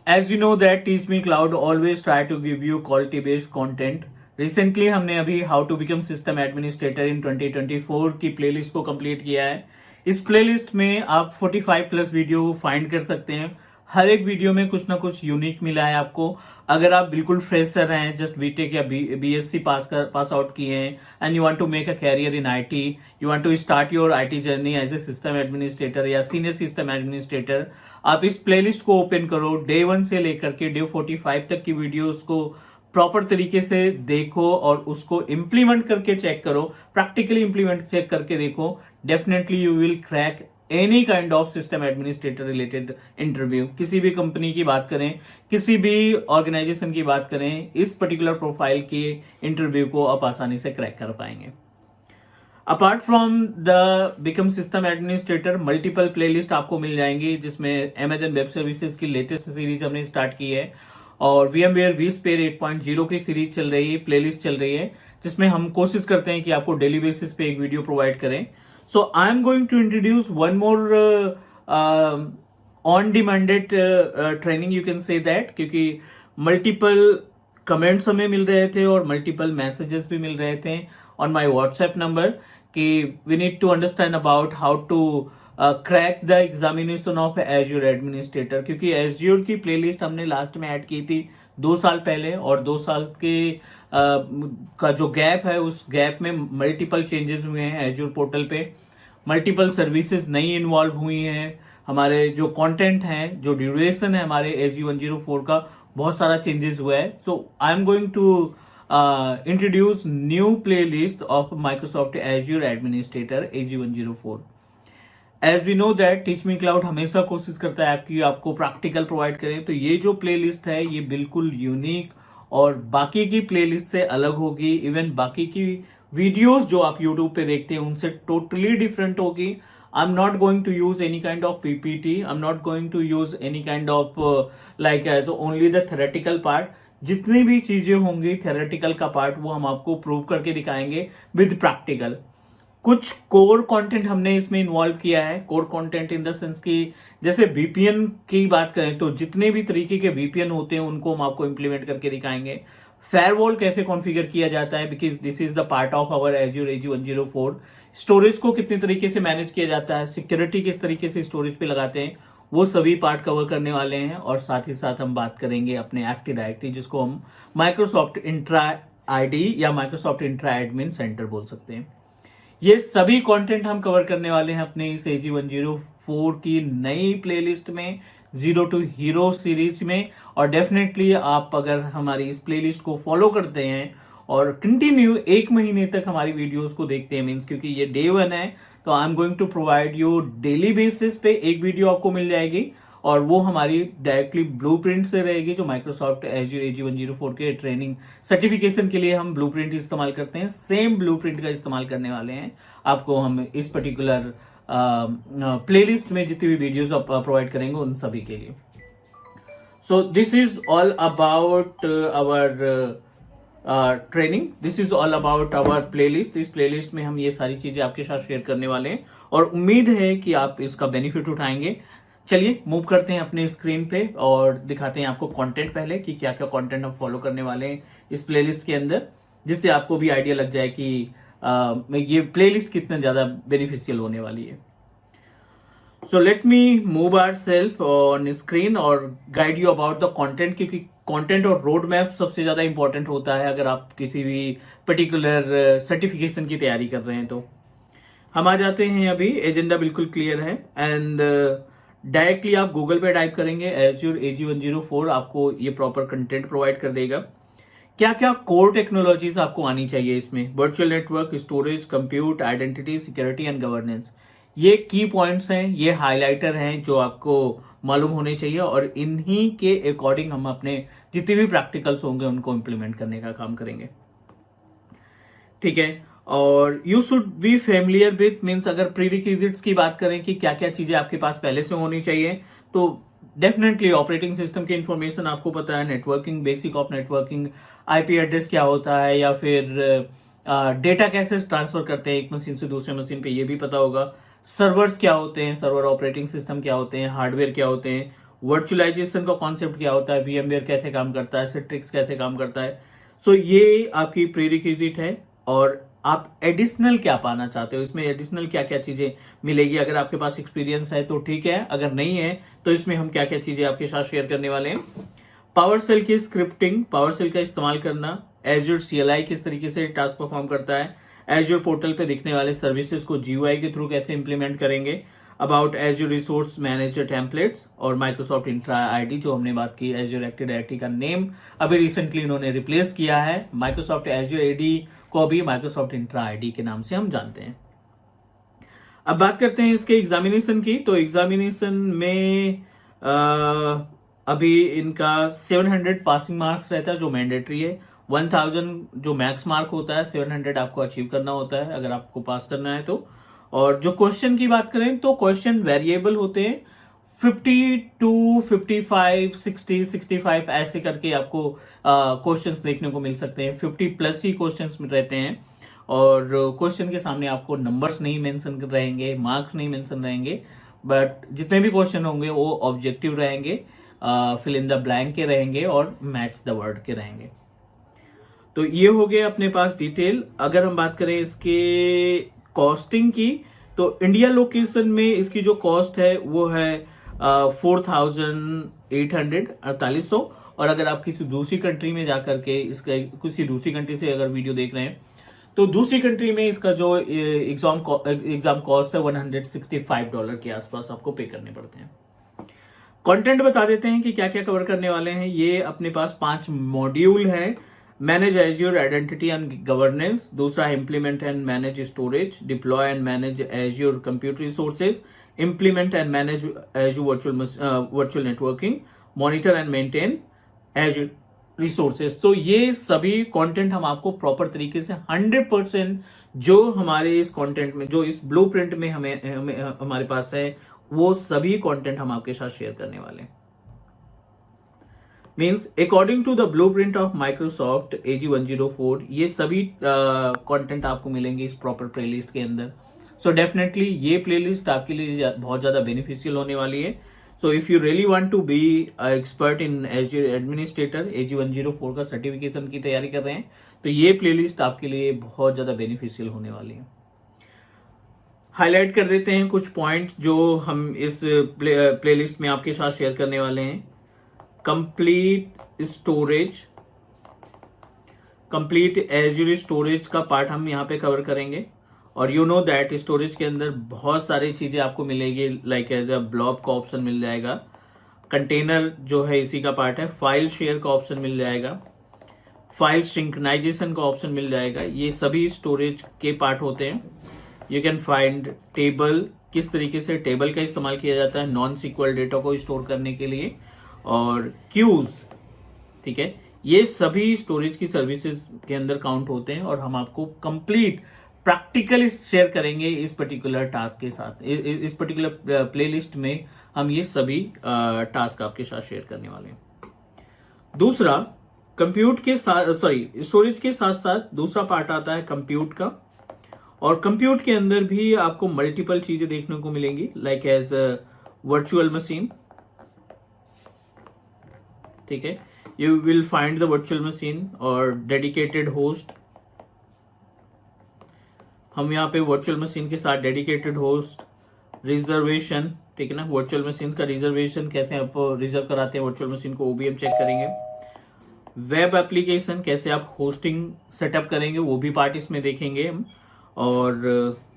As you know that Teach Me Cloud always try to give you quality based content. Recently हमने अभी How to Become System Administrator in 2024 की playlist को complete किया है. इस playlist में आप 45 प्लस वीडियो फाइंड कर सकते हैं. हर एक वीडियो में कुछ ना कुछ यूनिक मिला है आपको. अगर आप बिल्कुल फ्रेशर हैं, जस्ट बीटेक या बीएससी पास आउट किए हैं and you want to make a career in IT, you want to start your IT journey as a system administrator या सीनियर सिस्टम एडमिनिस्ट्रेटर, आप इस प्लेलिस्ट को ओपन करो. Day 1 से लेकर के डे 45 तक की वीडियोस को प्रॉपर तरीके से देखो और उसको इम्प्लीमेंट करके चेक करो. प्रैक्टिकली इम्प्लीमेंट चेक करके देखो. Definitely you will crack any kind of system administrator related interview. किसी भी कंपनी की बात करें, किसी भी ऑर्गेनाइजेशन की बात करें, इस पर्टिकुलर प्रोफाइल के इंटरव्यू को आप आसानी से क्रैक कर पाएंगे. Apart from the become system administrator, multiple playlist आपको मिल जाएंगी जिसमें अमेजन वेब सर्विसेज की लेटेस्ट सीरीज हमने स्टार्ट की है और VMware vSphere 8.0 की सीरीज चल रही है, प्लेलिस्ट चल रही है, जिसमें हम कोशिश करते हैं कि आपको डेली बेसिस पे एक वीडियो प्रोवाइड करें. So I'm going to introduce one more on-demanded training, you can say that, क्योंकि multiple comments हमें मिल रहे थे और multiple messages भी मिल रहे थे on my WhatsApp number कि we need to understand about how to crack the examination of Azure Administrator. क्योंकि Azure की playlist हमने लास्ट में ऐड की थी 2 साल पहले और 2 साल के का जो गैप है उस गैप में मल्टीपल चेंजेस हुए हैं. एज्योर पोर्टल पे मल्टीपल सर्विसेज नई इन्वॉल्व हुई हैं. हमारे जो कंटेंट है, जो ड्यूरेशन है हमारे AG104 का, बहुत सारा चेंजेस हुआ है. So I am going to introduce new playlist of Microsoft Azure administrator AG104. As we know that teach me cloud हमेशा कोशिश करता है आपको प्रैक्टिकल प्रोवाइड करें. तो ये जो प्लेलिस्ट है ये बिल्कुल यूनिक और बाकी की प्लेलिस्ट से अलग होगी. इवन बाकी की वीडियोस जो आप यूट्यूब पे देखते हैं उनसे टोटली डिफरेंट होगी. I am not going to use any kind of PPT. I am not going to use any kind of like as only the theoretical part. जितनी भी चीजें होंगी थेरेटिकल का पार्ट वो हम आपको प्रूव करके दिखाएंगे विद प्रैक्टिकल. कुछ कोर कंटेंट हमने इसमें इन्वॉल्व किया है. Core content in the sense की जैसे VPN की बात करें तो जितने भी तरीके के VPN होते हैं उनको हम आपको इंप्लीमेंट करके दिखाएंगे. फायरवॉल कैसे कॉन्फ़िगर किया जाता है, because this is the part of our Azure AG104. Storage को कितने तरीके से मैनेज किया जाता है, सिक्योरिटी किस तरीके से स्टोरेज पे लगाते हैं, वो सभी पार्ट कवर करने वाले हैं. और साथ ही साथ हम बात करेंगे अपने एक्टिव डायरेक्टरी जिसको हम माइक्रोसॉफ्ट इंट्रा ID या माइक्रोसॉफ्ट इंट्रा एडमिन सेंटर बोल सकते हैं. ये सभी कंटेंट हम कवर करने वाले हैं अपने इस AG104 की नई प्लेलिस्ट में, जीरो टू हीरो सीरीज में. और डेफिनेटली आप अगर हमारी इस प्लेलिस्ट को फॉलो करते हैं और कंटिन्यू 1 महीने तक हमारी वीडियोस को देखते हैं, मीन्स क्योंकि ये डे 1 है तो I am going to provide you daily basis पे एक वीडियो आपको मिल जाएगी और वो हमारी डायरेक्टली ब्लूप्रिंट से रहेगी जो माइक्रोसॉफ्ट एज्योर AG104 के ट्रेनिंग सर्टिफिकेशन के लिए हम ब्लूप्रिंट इस्तेमाल करते हैं. सेम ब्लूप्रिंट का इस्तेमाल करने वाले हैं आपको हम इस पर्टिकुलर प्लेलिस्ट में जितनी भी वीडियोस आप प्रोवाइड करेंगे उन सभी के लिए. So this is all about our training, this is all about our playlist. इस प्लेलिस्ट में हम ये सारी चीजें आपके साथ शेयर करने वाले हैं और उम्मीद है कि आप इसका बेनिफिट उठाएंगे. चलिए मूव करते हैं अपने स्क्रीन पे और दिखाते हैं आपको कंटेंट पहले कि क्या क्या कंटेंट हम फॉलो करने वाले हैं इस प्लेलिस्ट के अंदर, जिससे आपको भी आइडिया लग जाए कि ये प्लेलिस्ट कितना ज्यादा बेनिफिशियल होने वाली है. So let me move our self on screen और guide you about the content, क्योंकि कंटेंट और रोड मैप सबसे ज्यादा इंपॉर्टेंट होता है अगर आप किसी भी पर्टिकुलर सर्टिफिकेशन की तैयारी कर रहे हैं. तो हम आ जाते हैं, अभी एजेंडा बिल्कुल क्लियर है एंड डायरेक्टली आप गूगल पे टाइप करेंगे एज्योर AG104, आपको ये प्रॉपर कंटेंट प्रोवाइड कर देगा. क्या क्या कोर टेक्नोलॉजीज आपको आनी चाहिए इसमें, virtual network, storage, compute, identity, security and governance. ये की पॉइंट्स हैं, ये हाइलाइटर हैं जो आपको मालूम होने चाहिए और इन्हीं के अकॉर्डिंग हम अपने जितने भी प्रैक्टिकल्स होंगे उनको इम्प्लीमेंट करने का काम करेंगे. ठीक है, और you should be familiar with, means अगर प्रीरिक्विजिट्स की बात करें कि क्या क्या चीजें आपके पास पहले से होनी चाहिए, तो डेफिनेटली ऑपरेटिंग सिस्टम की इंफॉर्मेशन आपको पता है, networking, basic of networking, IP address क्या होता है या फिर डेटा कैसे ट्रांसफर करते हैं एक मशीन से दूसरे मशीन पे, ये भी पता होगा. सर्वर्स क्या होते हैं, सर्वर ऑपरेटिंग सिस्टम क्या होते हैं, हार्डवेयर क्या होते हैं, वर्चुअलाइजेशन का कॉन्सेप्ट क्या होता है, VMware कैसे काम करता है, सिट्रिक्स कैसे काम करता है। सो ये आपकी प्रीरिक्विजिट है। और आप एडिशनल क्या पाना चाहते हो, इसमें एडिशनल क्या क्या चीजें मिलेगी। अगर आपके पास एक्सपीरियंस है तो ठीक है, अगर नहीं है तो इसमें हम क्या क्या चीजें आपके साथ शेयर करने वाले हैं। पावर सेल की स्क्रिप्टिंग, पावर सेल का इस्तेमाल करना, एज्योर CLI किस तरीके से टास्क परफॉर्म करता है, एज्योर पोर्टल पे दिखने वाले सर्विसेज को GUI के थ्रू कैसे इंप्लीमेंट करेंगे, about azure resource manager templates और माइक्रोसॉफ्ट इंट्रा आईडी जो हमने बात की। एज्योर एक्टिव डायरेक्टरी का नेम अभी रिसेंटली इन्होंने रिप्लेस किया है, माइक्रोसॉफ्ट एज्योर AD को अभी माइक्रोसॉफ्ट इंट्रा आईडी के नाम से हम जानते हैं। अब बात करते हैं इसके एग्जामिनेशन की। तो एग्जामिनेशन में अभी इनका 700 पासिंग मार्क्स रहता है जो मैंडेटरी है। 1000 जो मैक्स मार्क होता है, 700 आपको अचीव करना होता है अगर आपको पास करना है तो। और जो क्वेश्चन की बात करें तो क्वेश्चन वेरिएबल होते हैं, 52, 55, 60, 65 ऐसे करके आपको क्वेश्चंस देखने को मिल सकते हैं। 50+ ही क्वेश्चंस रहते हैं और क्वेश्चन के सामने आपको नंबर्स नहीं मेंशन रहेंगे, मार्क्स नहीं मेंशन रहेंगे, बट जितने भी क्वेश्चन होंगे वो ऑब्जेक्टिव रहेंगे, फिल इन द ब्लैंक के रहेंगे और मैच द वर्ड के रहेंगे। तो ये हो गए अपने पास डिटेल। अगर हम बात करें इसके कॉस्टिंग की तो इंडिया लोकेशन में इसकी जो कॉस्ट है वो है 4800 4800। और अगर आप किसी दूसरी कंट्री में जाकर के इसका किसी दूसरी कंट्री से अगर वीडियो देख रहे हैं तो दूसरी कंट्री में इसका जो एग्जाम कॉस्ट है $165 के आसपास आपको पे करने पड़ते हैं। कंटेंट बता देते हैं कि क्या क्या कवर करने वाले हैं। ये अपने पास 5 मॉड्यूल है। Manage Azure identity and governance, दूसरा implement and manage storage, deploy and manage Azure computer resources, implement and manage Azure virtual networking, monitor and maintain Azure resources. तो ये सभी कंटेंट हम आपको प्रॉपर तरीके से 100% जो हमारे इस कंटेंट में, जो इस ब्लूप्रिंट में हमें हमारे पास है, वो सभी कंटेंट हम आपके साथ शेयर करने वाले हैं। Means according to the blueprint of Microsoft AG104 ये सभी कंटेंट आपको मिलेंगे इस प्रॉपर प्लेलिस्ट के अंदर। सो डेफिनेटली ये प्लेलिस्ट आपके लिए बहुत ज्यादा बेनिफिशियल होने वाली है। So if you really want to be expert in Azure administrator, AG104 का सर्टिफिकेशन की तैयारी कर रहे हैं तो ये प्लेलिस्ट आपके लिए बहुत ज्यादा बेनिफिशियल होने वाली है। हाईलाइट कर देते हैं कुछ पॉइंट जो हम इस प्लेलिस्ट में आपके साथ शेयर करने वाले हैं। Complete storage, complete azure storage का पार्ट हम यहाँ पे कवर करेंगे। और यू नो दैट स्टोरेज के अंदर बहुत सारी चीजें आपको मिलेगी, लाइक एज अ ब्लॉब का ऑप्शन मिल जाएगा, कंटेनर जो है इसी का पार्ट है, फाइल शेयर का ऑप्शन मिल जाएगा, फाइल सिंक्रोनाइजेशन का ऑप्शन मिल जाएगा। ये सभी स्टोरेज के पार्ट होते हैं। यू कैन फाइंड टेबल, किस तरीके से टेबल का इस्तेमाल किया जाता है नॉन सिक्वल डेटा को स्टोर करने के लिए, और क्यूज, ठीक है, ये सभी स्टोरेज की सर्विसेज के अंदर काउंट होते हैं। और हम आपको कंप्लीट प्रैक्टिकली शेयर करेंगे इस पर्टिकुलर टास्क के साथ। इस पर्टिकुलर प्लेलिस्ट में हम ये सभी टास्क आपके साथ शेयर करने वाले हैं। दूसरा, कंप्यूट के साथ, स्टोरेज के साथ साथ दूसरा पार्ट आता है कंप्यूट का। और कंप्यूट के अंदर भी आपको मल्टीपल चीजें देखने को मिलेंगी, लाइक एज वर्चुअल मशीन, ठीक है, you will find the virtual machine और डेडिकेटेड होस्ट। हम यहाँ पे वर्चुअल मशीन के साथ डेडिकेटेड होस्ट, रिजर्वेशन, ठीक है ना, वर्चुअल मशीन का रिजर्वेशन कैसे आप रिजर्व कराते हैं वर्चुअल मशीन को, वो भी हम चेक करेंगे। वेब एप्लीकेशन कैसे आप होस्टिंग सेटअप करेंगे, वो भी पार्ट इसमें देखेंगे हम। और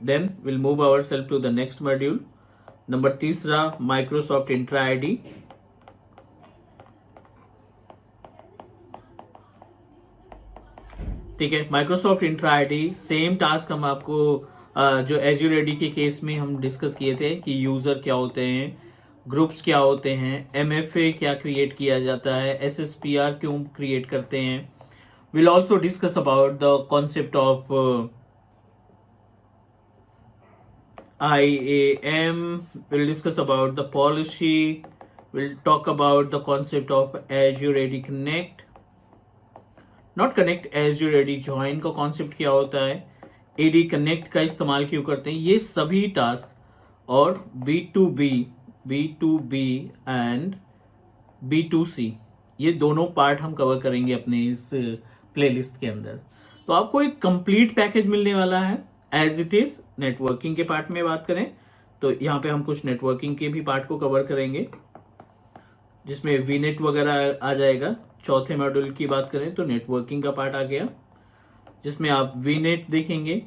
then will move our self to the next module. Number 3 Microsoft Entra ID, ठीक है, Microsoft Entra ID same task हम आपको जो एज्योर एडी के केस में हम डिस्कस किए थे कि यूजर क्या होते हैं, ग्रुप्स क्या होते हैं, MFA क्या क्रिएट किया जाता है, SSPR क्यों क्रिएट करते हैं। Will also discuss about the concept of IAM, we'll discuss about the policy, we'll talk about the concept of Azure AD Connect, not Connect, Azure AD Join का concept क्या होता है, AD Connect का इस्तेमाल क्यों करते हैं, ये सभी टास्क और B2B एंड B2C, ये दोनों पार्ट हम कवर करेंगे अपने इस प्लेलिस्ट के अंदर। तो आपको एक कंप्लीट पैकेज मिलने वाला है एज इट इज। नेटवर्किंग के पार्ट में बात करें तो यहाँ पे हम कुछ नेटवर्किंग के भी पार्ट को कवर करेंगे, जिसमें वीनेट वगैरह आ जाएगा। चौथे मॉड्यूल की बात करें तो नेटवर्किंग का पार्ट आ गया, जिसमें आप वीनेट देखेंगे।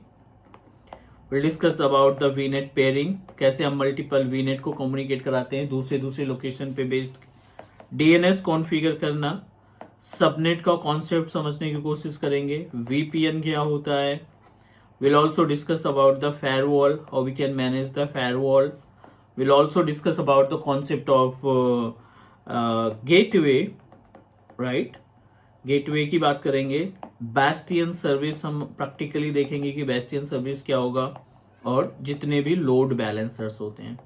Will discuss about the वीनेट pairing, कैसे हम मल्टीपल वीनेट को कम्युनिकेट कराते हैं दूसरे लोकेशन पे बेस्ड। डीएनएस कॉन्फ़िगर करना, सबनेट का कॉन्सेप्ट समझने की कोशिश करेंगे। वीपीएन क्या होता है। Will also discuss about the firewall, how we can manage the firewall. Will also discuss about the concept of gateway, right. Gateway की बात करेंगे। बैस्टियन सर्विस हम प्रैक्टिकली देखेंगे कि बैस्टियन सर्विस क्या होगा, और जितने भी लोड बैलेंसर्स होते हैं,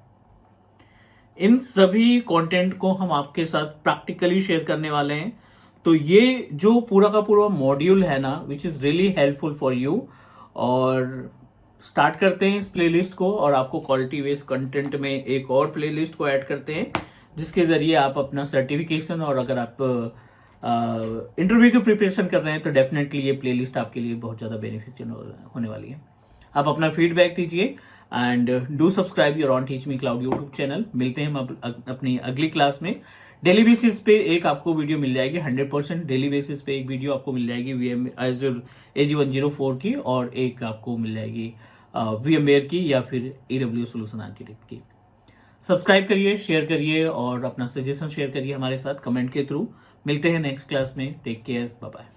इन सभी कंटेंट को हम आपके साथ प्रैक्टिकली शेयर करने वाले हैं। तो ये जो पूरा का पूरा मॉड्यूल है ना, which is really helpful for you. और स्टार्ट करते हैं इस प्लेलिस्ट को, और आपको क्वालिटी बेस्ड कंटेंट में एक और प्लेलिस्ट को ऐड करते हैं, जिसके जरिए आप अपना सर्टिफिकेशन, और अगर आप इंटरव्यू की प्रिपरेशन कर रहे हैं तो डेफिनेटली ये प्लेलिस्ट आपके लिए बहुत ज़्यादा बेनिफिशियल होने वाली है। आप अपना फीडबैक दीजिए and do subscribe your on teach me cloud YouTube channel. मिलते हैं हम अपनी अगली क्लास में। डेली बेसिस पे एक आपको वीडियो मिल जाएगी, 100% डेली बेसिस पे एक वीडियो आपको मिल जाएगी Azure AG104 की, और एक आपको मिल जाएगी VMware की या फिर AWS सोल्यूशन आर्किटेक्ट की। सब्सक्राइब करिए, शेयर करिए, और अपना सजेशन शेयर करिए हमारे साथ कमेंट के थ्रू। मिलते हैं नेक्स्ट क्लास में। Take care, bye bye.